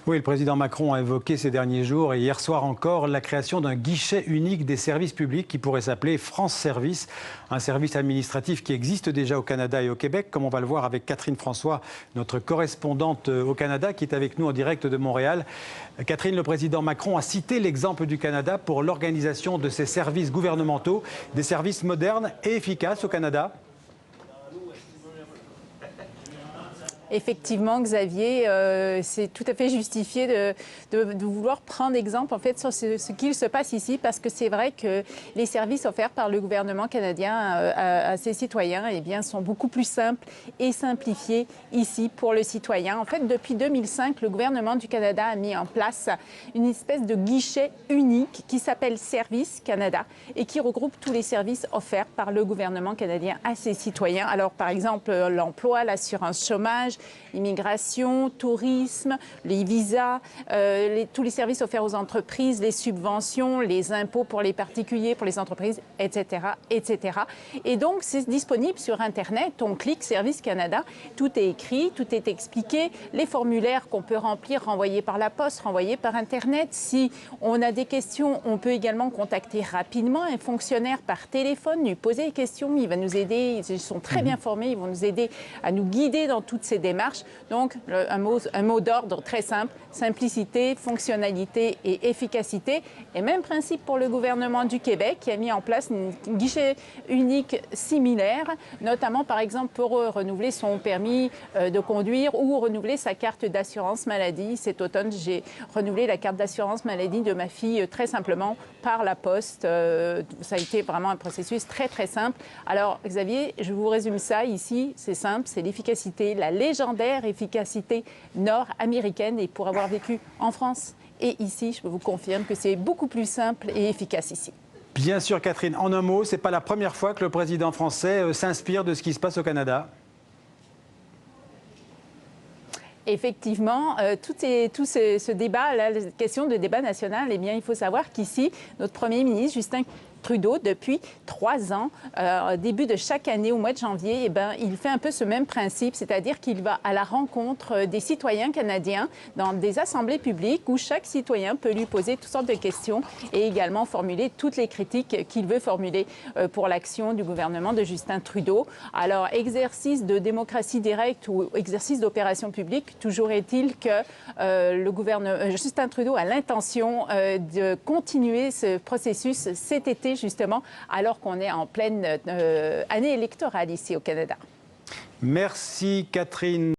Oui, le président Macron a évoqué ces derniers jours et hier soir encore la création d'un guichet unique des services publics qui pourrait s'appeler France Service, un service administratif qui existe déjà au Canada et au Québec, comme on va le voir avec Catherine François, notre correspondante au Canada, qui est avec nous en direct de Montréal. Catherine, le président Macron a cité l'exemple du Canada pour l'organisation de ses services gouvernementaux, des services modernes et efficaces au Canada. Effectivement, Xavier, c'est tout à fait justifié de vouloir prendre exemple en fait sur ce qu'il se passe ici, parce que c'est vrai que les services offerts par le gouvernement canadien à ses citoyens sont beaucoup plus simples et simplifiés ici pour le citoyen. En fait, depuis 2005, le gouvernement du Canada a mis en place une espèce de guichet unique qui s'appelle Service Canada et qui regroupe tous les services offerts par le gouvernement canadien à ses citoyens. Alors, par exemple, l'emploi, l'assurance chômage, immigration, tourisme, les visas, tous les services offerts aux entreprises, les subventions, les impôts pour les particuliers, pour les entreprises, etc., etc. Et donc, c'est disponible sur Internet. On clique Service Canada, tout est écrit, tout est expliqué. Les formulaires qu'on peut remplir, renvoyer par la poste, renvoyer par Internet. Si on a des questions, on peut également contacter rapidement un fonctionnaire par téléphone, lui poser des questions. Il va nous aider, ils sont très bien formés, ils vont nous aider à nous guider dans toutes ces démarches. Donc, un mot d'ordre très simple, simplicité, fonctionnalité et efficacité. Et même principe pour le gouvernement du Québec qui a mis en place un guichet unique similaire, notamment par exemple pour renouveler son permis de conduire ou renouveler sa carte d'assurance maladie. Cet automne, j'ai renouvelé la carte d'assurance maladie de ma fille très simplement par la poste. Ça a été vraiment un processus très très simple. Alors Xavier, je vous résume ça ici, c'est simple, c'est l'efficacité, la légendaire efficacité nord-américaine, et pour avoir vécu en France et ici, je peux vous confirmer que c'est beaucoup plus simple et efficace ici. Bien sûr, Catherine, en un mot, ce n'est pas la première fois que le président français s'inspire de ce qui se passe au Canada. Effectivement, tout ce débat, la question de débat national, eh bien, il faut savoir qu'ici, notre Premier ministre, Justin Trudeau, depuis 3 ans, début de chaque année, au mois de janvier, il fait un peu ce même principe, c'est-à-dire qu'il va à la rencontre des citoyens canadiens dans des assemblées publiques où chaque citoyen peut lui poser toutes sortes de questions et également formuler toutes les critiques qu'il veut formuler pour l'action du gouvernement de Justin Trudeau. Alors, exercice de démocratie directe ou exercice d'opération publique, toujours est-il que le gouvernement Justin Trudeau a l'intention de continuer ce processus cet été, justement, alors qu'on est en pleine année électorale ici au Canada. Merci Catherine.